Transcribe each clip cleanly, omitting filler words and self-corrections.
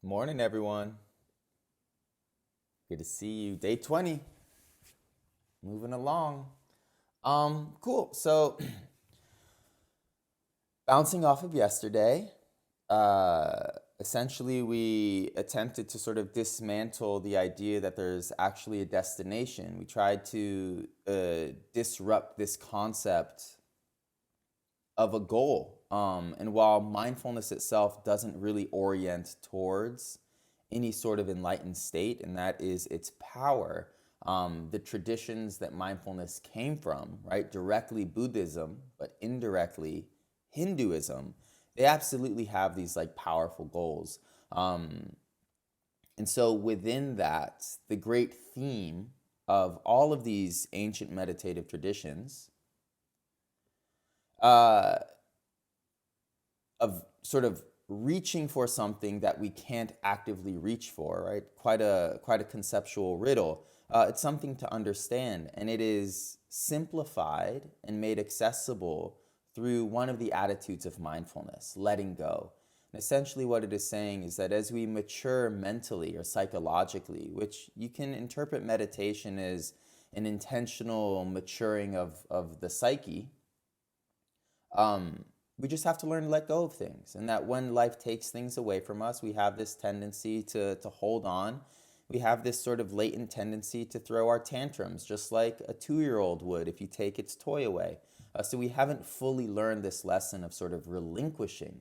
Morning, everyone. Good to see you. Day 20. Moving along. Cool. So, bouncing off of yesterday, uh, essentially we attempted to sort of dismantle the idea that there's actually a destination. We tried to disrupt this concept of a goal. And while mindfulness itself doesn't really orient towards any sort of enlightened state, and that is its power, the traditions that mindfulness came from, right? Directly Buddhism, but indirectly Hinduism, they absolutely have these like powerful goals. And so within that, the great theme of all of these ancient meditative traditions uh, of sort of reaching for something that we can't actively reach for, right? Quite a conceptual riddle. It's something to understand, and it is simplified and made accessible through one of the attitudes of mindfulness, letting go. And essentially, what it is saying is that as we mature mentally or psychologically, which you can interpret meditation as an intentional maturing of the psyche, we just have to learn to let go of things. And that when life takes things away from us, we have this tendency to hold on. We have this sort of latent tendency to throw our tantrums, just like a 2-year-old would if you take its toy away. So we haven't fully learned this lesson of sort of relinquishing.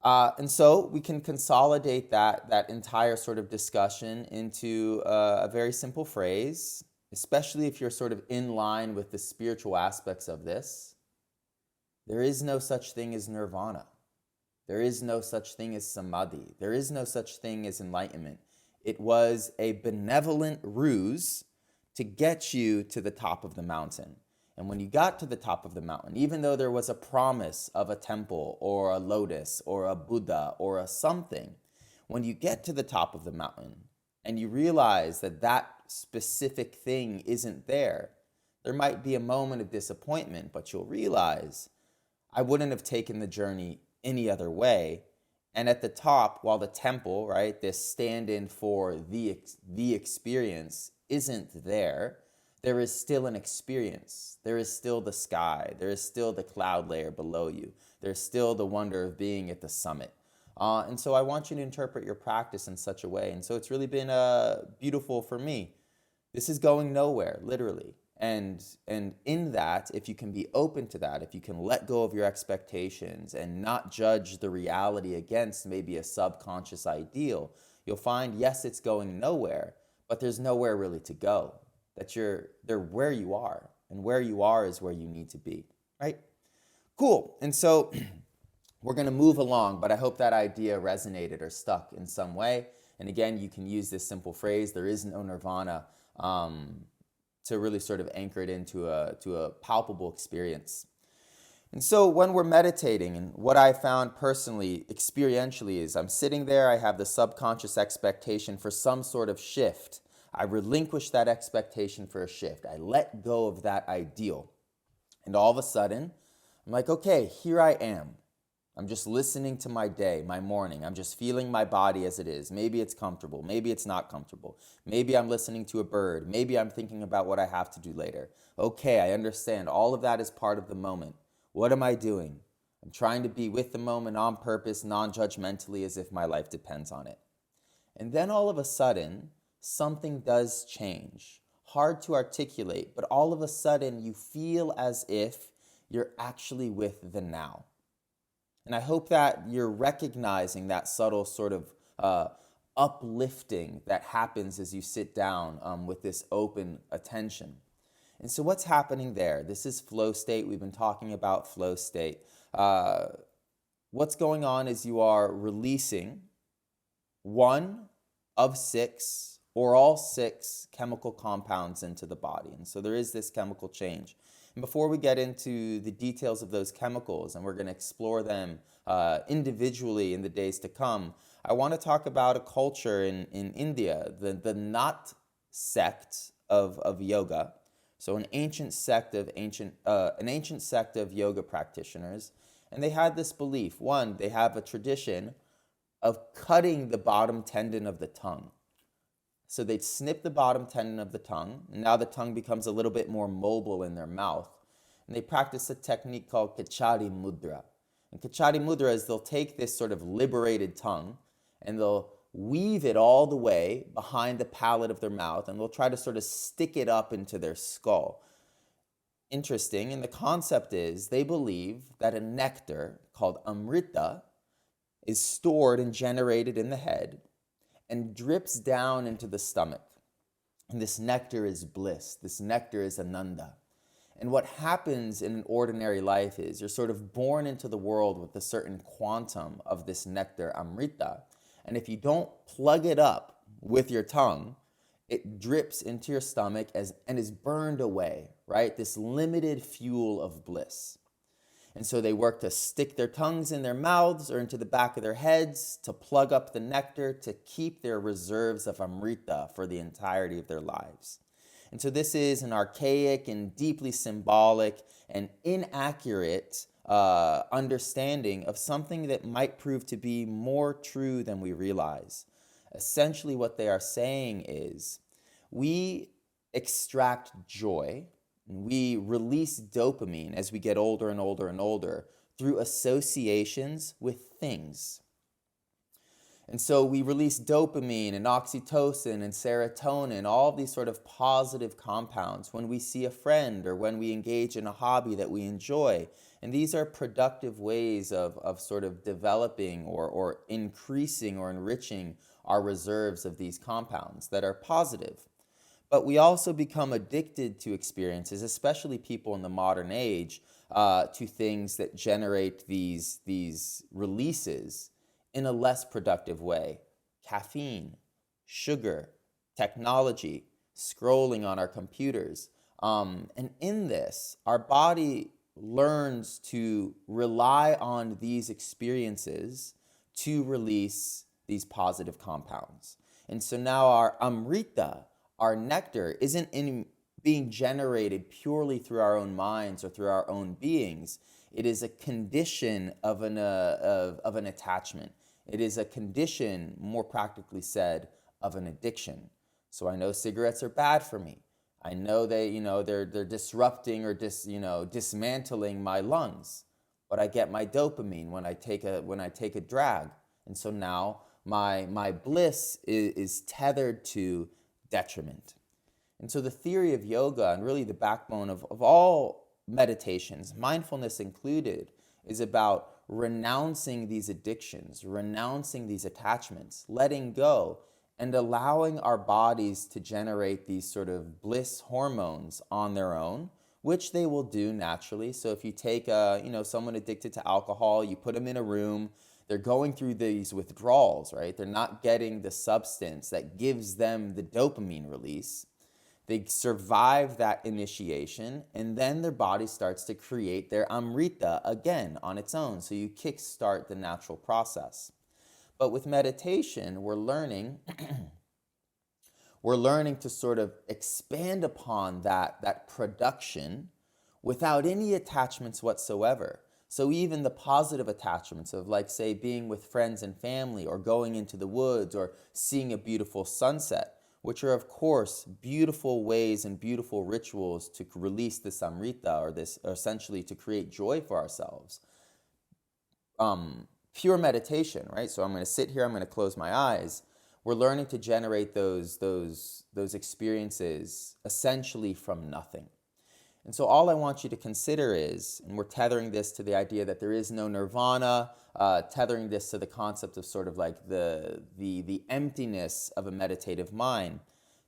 And so we can consolidate that entire sort of discussion into a very simple phrase, especially if you're sort of in line with the spiritual aspects of this. There is no such thing as nirvana. There is no such thing as samadhi. There is no such thing as enlightenment. It was a benevolent ruse to get you to the top of the mountain. And when you got to the top of the mountain, even though there was a promise of a temple or a lotus or a Buddha or a something, when you get to the top of the mountain and you realize that that specific thing isn't there, there might be a moment of disappointment, but you'll realize, I wouldn't have taken the journey any other way. And at the top, while the temple, right, this stand-in for the experience isn't there, there is still an experience. There is still the sky. There is still the cloud layer below you. There's still the wonder of being at the summit. And so I want you to interpret your practice in such a way. And so it's really been beautiful for me. This is going nowhere, literally. And in that, if you can be open to that, if you can let go of your expectations and not judge the reality against maybe a subconscious ideal, you'll find, yes, it's going nowhere, but there's nowhere really to go. That they're where you are, and where you are is where you need to be, right? Cool. And so we're going to move along, but I hope that idea resonated or stuck in some way. And again, you can use this simple phrase, there is no nirvana, to really sort of anchor it into a palpable experience. And so when we're meditating, and what I found personally, experientially, is I'm sitting there, I have the subconscious expectation for some sort of shift. I relinquish that expectation for a shift. I let go of that ideal. And all of a sudden, I'm like, okay, here I am. I'm just listening to my day, my morning. I'm just feeling my body as it is. Maybe it's comfortable. Maybe it's not comfortable. Maybe I'm listening to a bird. Maybe I'm thinking about what I have to do later. Okay, I understand. All of that is part of the moment. What am I doing? I'm trying to be with the moment on purpose, non-judgmentally, as if my life depends on it. And then all of a sudden, something does change. Hard to articulate, but all of a sudden you feel as if you're actually with the now. And I hope that you're recognizing that subtle sort of uplifting that happens as you sit down with this open attention. And so what's happening there? This is flow state. We've been talking about flow state. What's going on is you are releasing one of 6 or all 6 chemical compounds into the body. And so there is this chemical change. And before we get into the details of those chemicals, and we're going to explore them individually in the days to come, I want to talk about a culture in India, the Nat sect of yoga. So an ancient sect of yoga practitioners, and they had this belief. One, they have a tradition of cutting the bottom tendon of the tongue. So they'd snip the bottom tendon of the tongue, and now the tongue becomes a little bit more mobile in their mouth. And they practice a technique called Kachari Mudra. And Kachari Mudra is they'll take this sort of liberated tongue and they'll weave it all the way behind the palate of their mouth, and they'll try to sort of stick it up into their skull. Interesting, and the concept is they believe that a nectar called amrita is stored and generated in the head and drips down into the stomach. And this nectar is bliss. This nectar is ananda. And what happens in an ordinary life is you're sort of born into the world with a certain quantum of this nectar amrita. And if you don't plug it up with your tongue, it drips into your stomach and is burned away, right? This limited fuel of bliss. And so they work to stick their tongues in their mouths or into the back of their heads to plug up the nectar to keep their reserves of amrita for the entirety of their lives. And so this is an archaic and deeply symbolic and inaccurate understanding of something that might prove to be more true than we realize. Essentially what they are saying is we extract joy, we release dopamine as we get older and older and older through associations with things. And so we release dopamine and oxytocin and serotonin, all of these sort of positive compounds when we see a friend or when we engage in a hobby that we enjoy. And these are productive ways of sort of developing or increasing or enriching our reserves of these compounds that are positive. But we also become addicted to experiences, especially people in the modern age, to things that generate these releases in a less productive way. Caffeine, sugar, technology, scrolling on our computers. And in this, our body learns to rely on these experiences to release these positive compounds. And so now our amrita, our nectar, isn't being generated purely through our own minds or through our own beings. It is a condition of an attachment. It is a condition, more practically said, of an addiction. So I know cigarettes are bad for me. I know they're disrupting or dismantling my lungs. But I get my dopamine when I take a drag. And so now my bliss is tethered to detriment. And so the theory of yoga, and really the backbone of all meditations, mindfulness included, is about renouncing these addictions, renouncing these attachments, letting go, and allowing our bodies to generate these sort of bliss hormones on their own, which they will do naturally. So if you take someone addicted to alcohol, you put them in a room, they're going through these withdrawals, right? They're not getting the substance that gives them the dopamine release. They survive that initiation, and then their body starts to create their amrita again on its own. So you kickstart the natural process. But with meditation, we're learning to sort of expand upon that production without any attachments whatsoever. So even the positive attachments of, like, say, being with friends and family or going into the woods or seeing a beautiful sunset, which are, of course, beautiful ways and beautiful rituals to release this amrita or essentially to create joy for ourselves. Pure meditation, right? So I'm going to sit here, I'm going to close my eyes. We're learning to generate those experiences essentially from nothing. And so all I want you to consider is, and we're tethering this to the idea that there is no nirvana, tethering this to the concept of sort of like the emptiness of a meditative mind,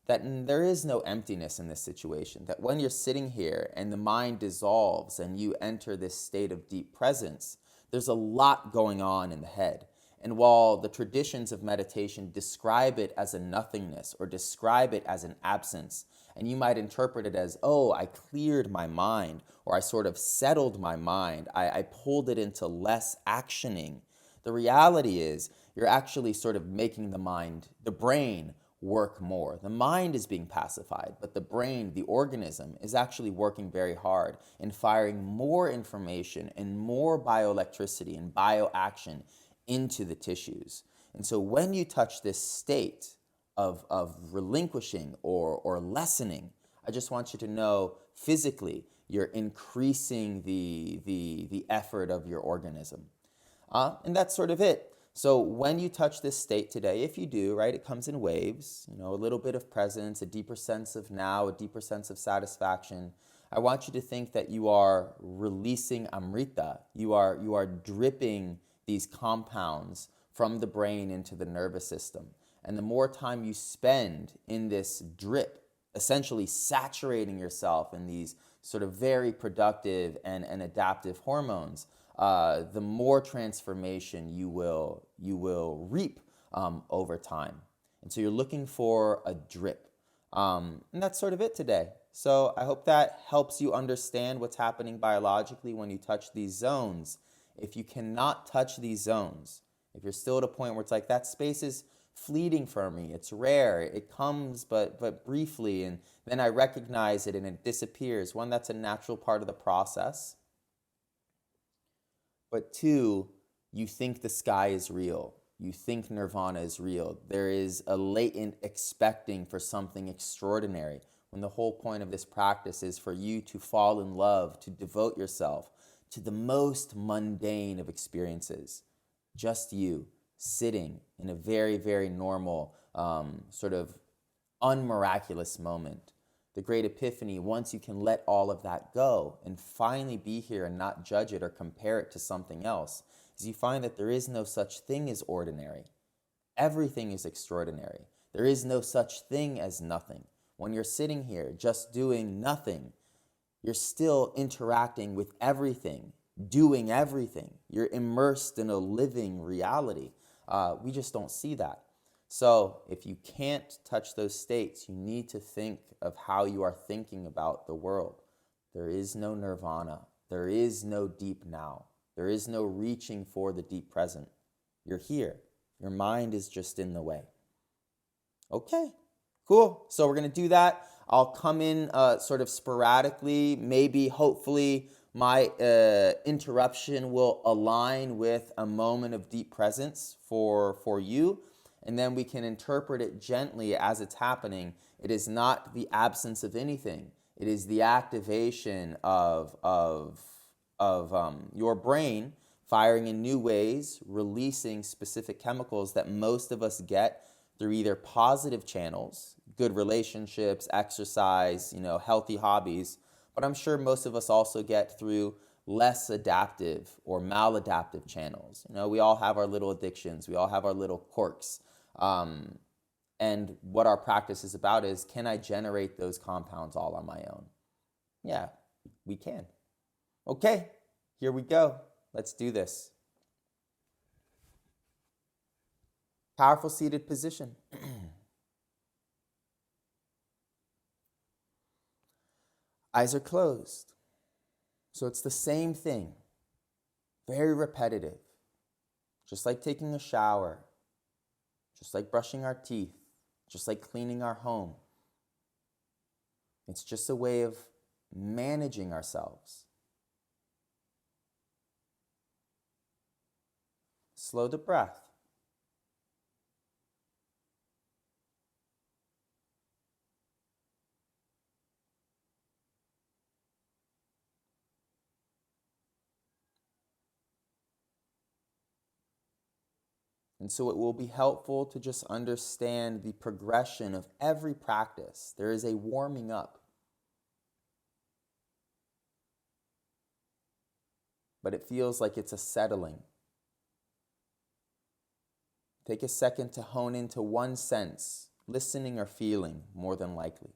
that there is no emptiness in this situation, that when you're sitting here and the mind dissolves and you enter this state of deep presence, there's a lot going on in the head. And while the traditions of meditation describe it as a nothingness or describe it as an absence, and you might interpret it as, oh, I cleared my mind, or I sort of settled my mind, I pulled it into less actioning. The reality is you're actually sort of making the brain, work more. The mind is being pacified, but the brain, the organism, is actually working very hard and firing more information and more bioelectricity and bioaction into the tissues. And so when you touch this state of relinquishing or lessening, I just want you to know physically you're increasing the effort of your organism. And that's sort of it. So when you touch this state today, if you do, right, it comes in waves, a little bit of presence, a deeper sense of now, a deeper sense of satisfaction. I want you to think that you are releasing amrita. You are dripping these compounds from the brain into the nervous system. And the more time you spend in this drip, essentially saturating yourself in these sort of very productive and adaptive hormones, the more transformation you will reap over time. And so you're looking for a drip. And that's sort of it today. So I hope that helps you understand what's happening biologically when you touch these zones. If you cannot touch these zones, if you're still at a point where it's like that space is fleeting for me, it's rare, it comes but briefly, and then I recognize it and it disappears. One, that's a natural part of the process. But two, you think the sky is real. You think nirvana is real. There is a latent expecting for something extraordinary, when the whole point of this practice is for you to fall in love, to devote yourself to the most mundane of experiences. Just you, sitting in a very, very normal, sort of unmiraculous moment. The great epiphany, once you can let all of that go and finally be here and not judge it or compare it to something else, is you find that there is no such thing as ordinary. Everything is extraordinary. There is no such thing as nothing. When you're sitting here just doing nothing, you're still interacting with everything, doing everything. You're immersed in a living reality. We just don't see that. So if you can't touch those states, you need to think of how you are thinking about the world. There is no nirvana. There is no deep now. There is no reaching for the deep present. You're here. Your mind is just in the way. Okay, cool. So we're going to do that. I'll come in sort of sporadically. Maybe, hopefully, my interruption will align with a moment of deep presence for you. And then we can interpret it gently as it's happening. It is not the absence of anything. It is the activation of your brain firing in new ways, releasing specific chemicals that most of us get through either positive channels, good relationships, exercise, healthy hobbies, but I'm sure most of us also get through less adaptive or maladaptive channels. We all have our little addictions. We all have our little quirks. And what our practice is about is, can I generate those compounds all on my own? Yeah, we can. Okay, here we go. Let's do this. Powerful seated position. Eyes are closed. So it's the same thing. Very repetitive. Just like taking a shower. Just like brushing our teeth. Just like cleaning our home. It's just a way of managing ourselves. Slow the breath. And so it will be helpful to just understand the progression of every practice. There is a warming up. But it feels like it's a settling. Take a second to hone into one sense, listening or feeling more than likely.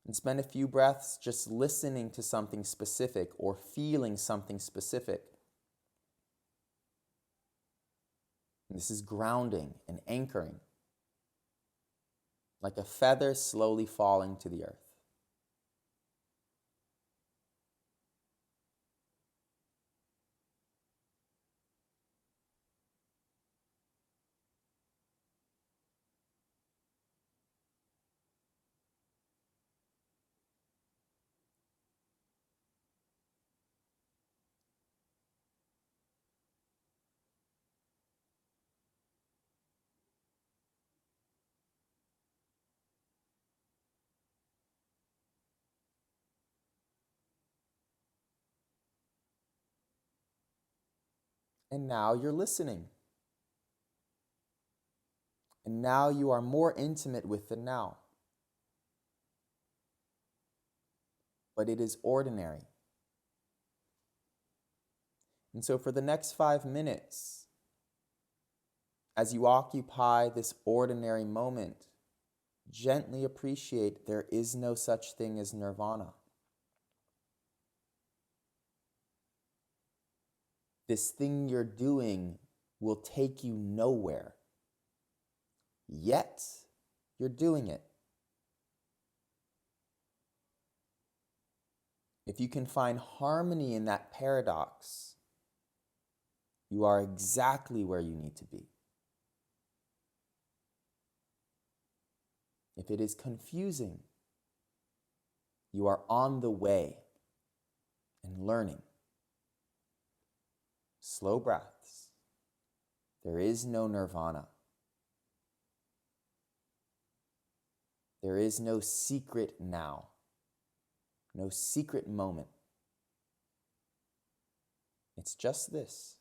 And spend a few breaths just listening to something specific or feeling something specific. And this is grounding and anchoring, like a feather slowly falling to the earth. And now you're listening. And now you are more intimate with the now. But it is ordinary. And so for the next 5 minutes, as you occupy this ordinary moment, gently appreciate there is no such thing as nirvana. This thing you're doing will take you nowhere. Yet, you're doing it. If you can find harmony in that paradox, you are exactly where you need to be. If it is confusing, you are on the way and learning. Slow breaths. There is no nirvana. There is no secret now. No secret moment. It's just this.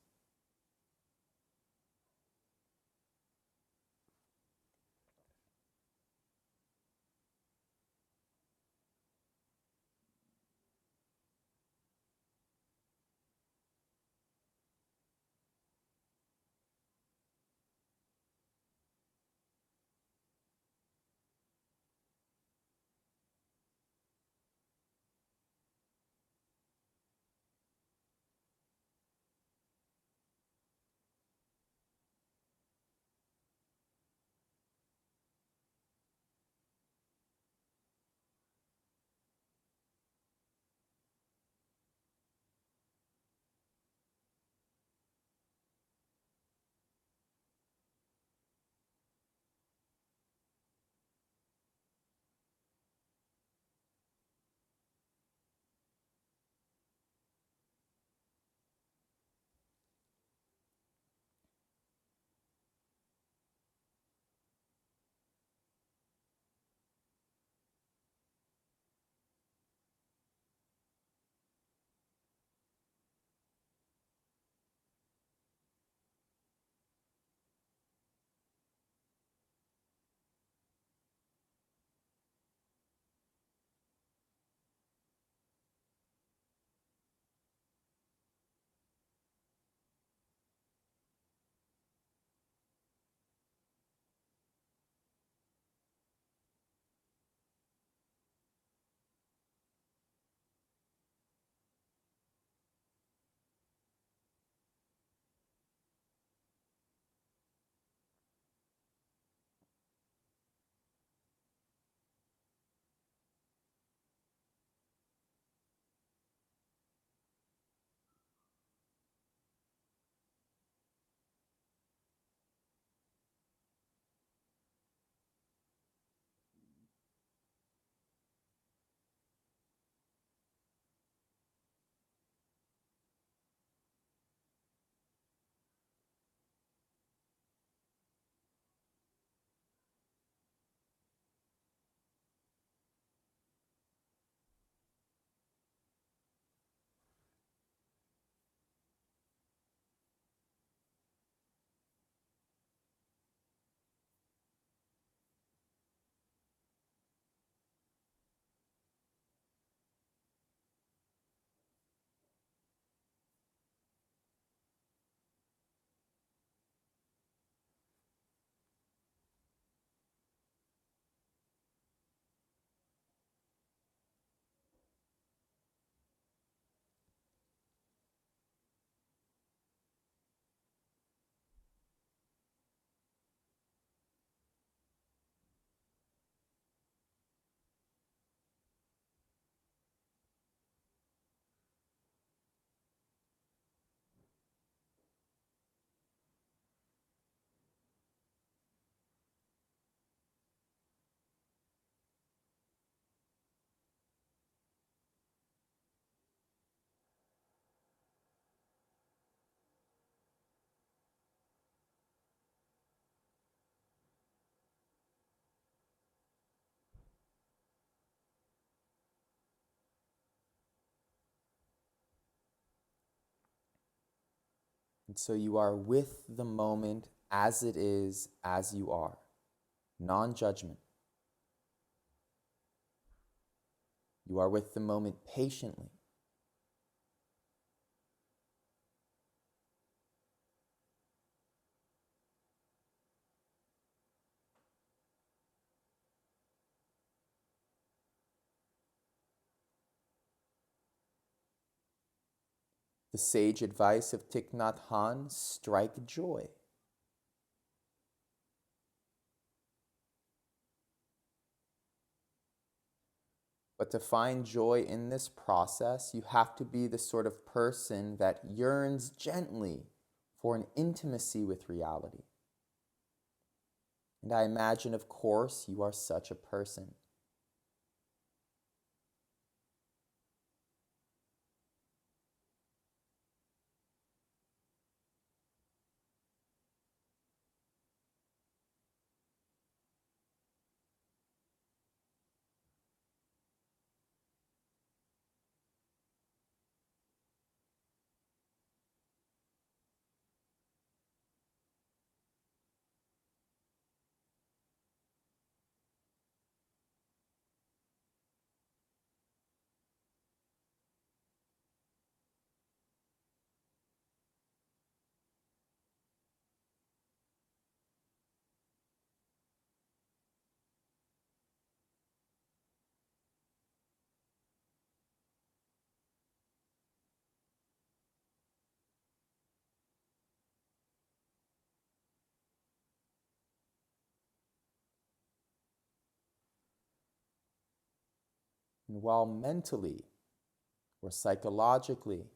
And so you are with the moment as it is, as you are, non-judgment. You are with the moment patiently. The sage advice of Thich Nhat Hanh, strike joy. But to find joy in this process, you have to be the sort of person that yearns gently for an intimacy with reality. And I imagine, of course, you are such a person. And while mentally or psychologically,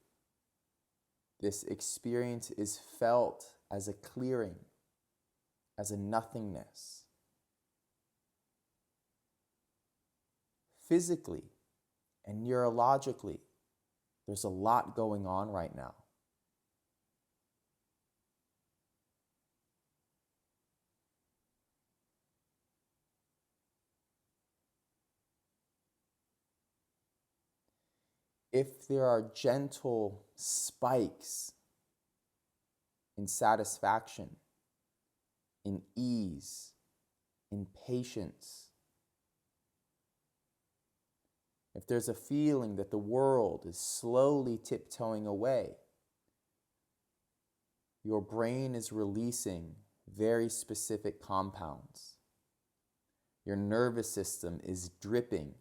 this experience is felt as a clearing, as a nothingness, physically and neurologically, there's a lot going on right now. If there are gentle spikes in satisfaction, in ease, in patience, if there's a feeling that the world is slowly tiptoeing away, your brain is releasing very specific compounds. Your nervous system is dripping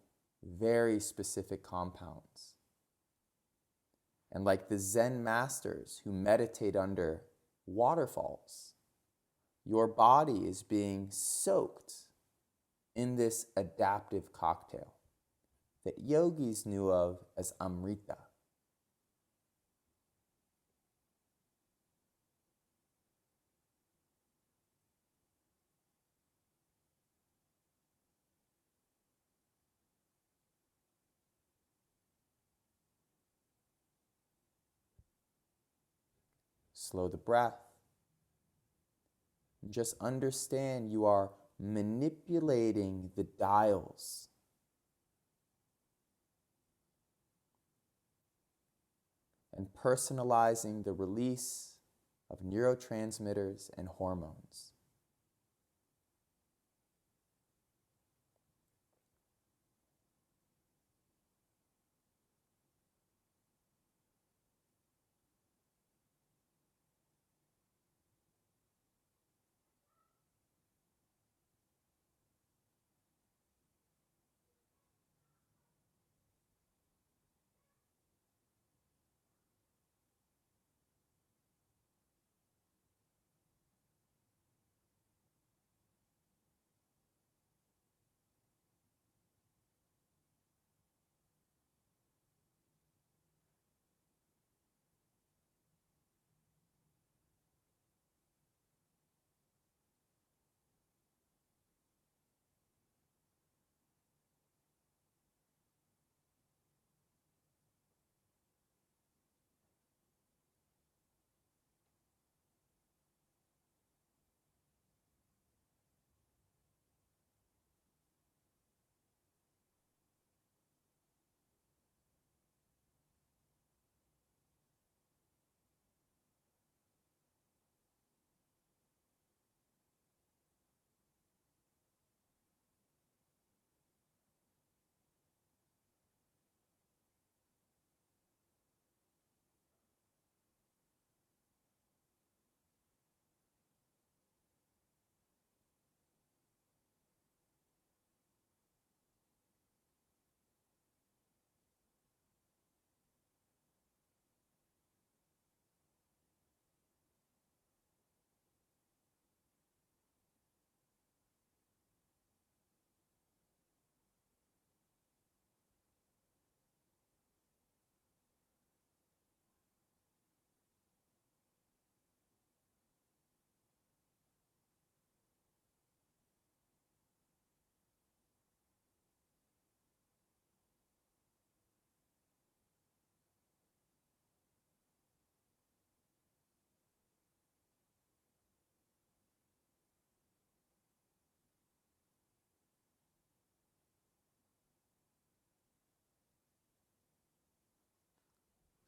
very specific compounds. And like the Zen masters who meditate under waterfalls, your body is being soaked in this adaptive cocktail that yogis knew of as Amrita. Slow the breath. And just understand you are manipulating the dials and personalizing the release of neurotransmitters and hormones.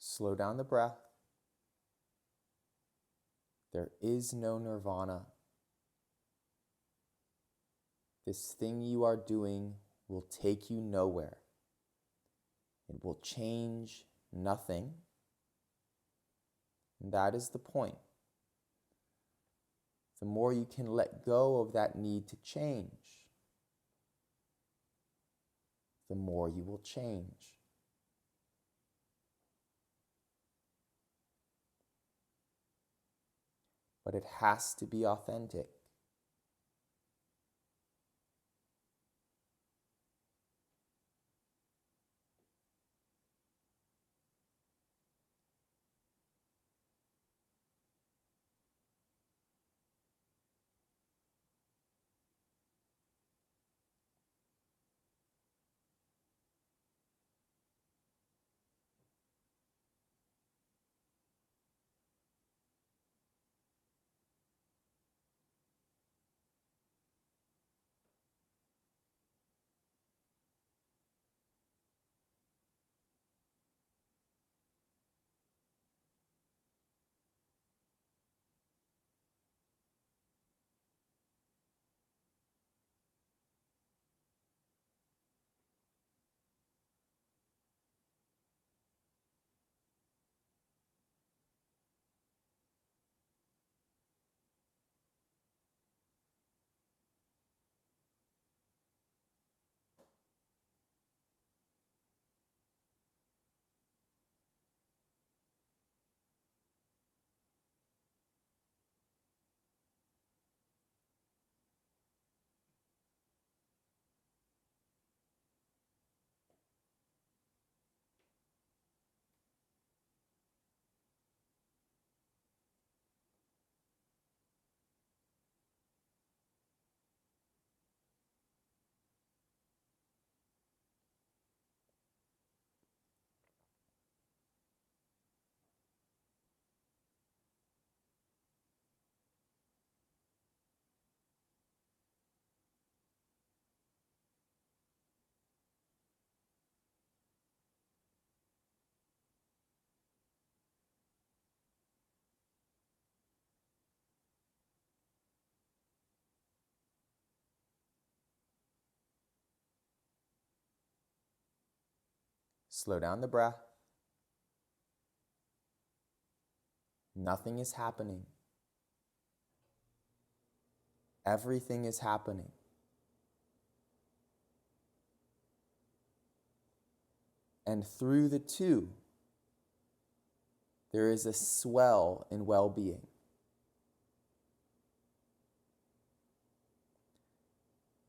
Slow down the breath. There is no nirvana. This thing you are doing will take you nowhere. It will change nothing. And that is the point. The more you can let go of that need to change, the more you will change. But it has to be authentic. Slow down the breath. Nothing is happening. Everything is happening. And through the two, there is a swell in well-being.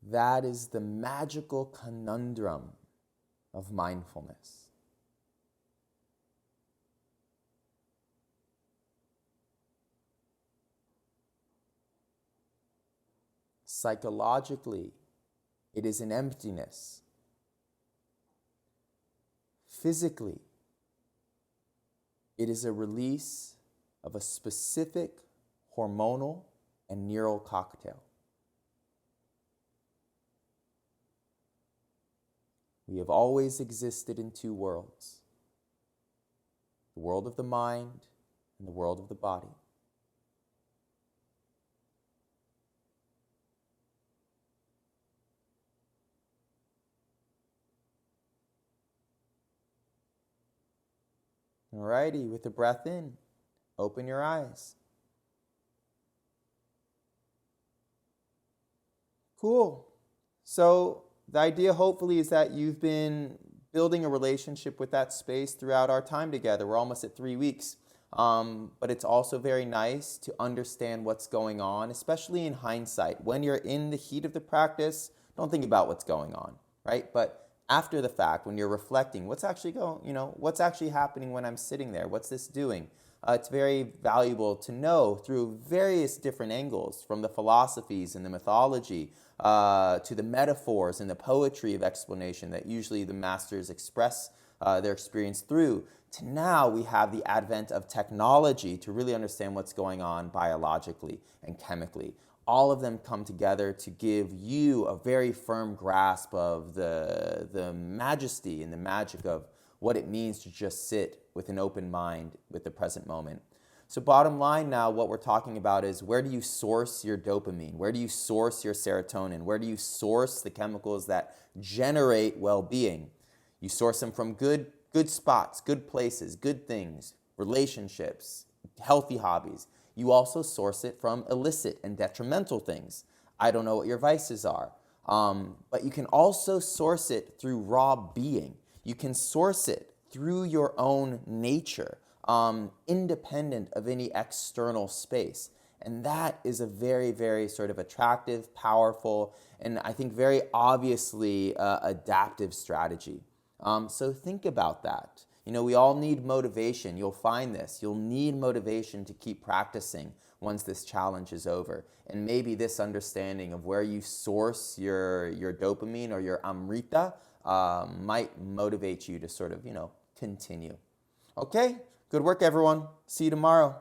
That is the magical conundrum of mindfulness. Psychologically, it is an emptiness. Physically, it is a release of a specific hormonal and neural cocktail. We have always existed in two worlds, the world of the mind and the world of the body. Alrighty, with the breath in, open your eyes. Cool. So the idea hopefully is that you've been building a relationship with that space throughout our time together. We're almost at 3 weeks. But it's also very nice to understand what's going on, especially in hindsight. When you're in the heat of the practice, don't think about what's going on, right? But after the fact, when you're reflecting, what's actually what's actually happening when I'm sitting there? What's this doing? It's very valuable to know through various different angles, from the philosophies and the mythology to the metaphors and the poetry of explanation that usually the masters express their experience through, to now we have the advent of technology to really understand what's going on biologically and chemically. All of them come together to give you a very firm grasp of the majesty and the magic of what it means to just sit with an open mind with the present moment. So bottom line now, what we're talking about is, where do you source your dopamine? Where do you source your serotonin? Where do you source the chemicals that generate well-being? You source them from good spots, good places, good things, relationships, healthy hobbies. You also source it from illicit and detrimental things. I don't know what your vices are, but you can also source it through raw being. You can source it through your own nature, independent of any external space. And that is a very, very sort of attractive, powerful, and I think very obviously adaptive strategy. So think about that. You know, we all need motivation. You'll find this. You'll need motivation to keep practicing once this challenge is over. And maybe this understanding of where you source your dopamine or your amrita might motivate you to sort of, continue. Okay, good work, everyone. See you tomorrow.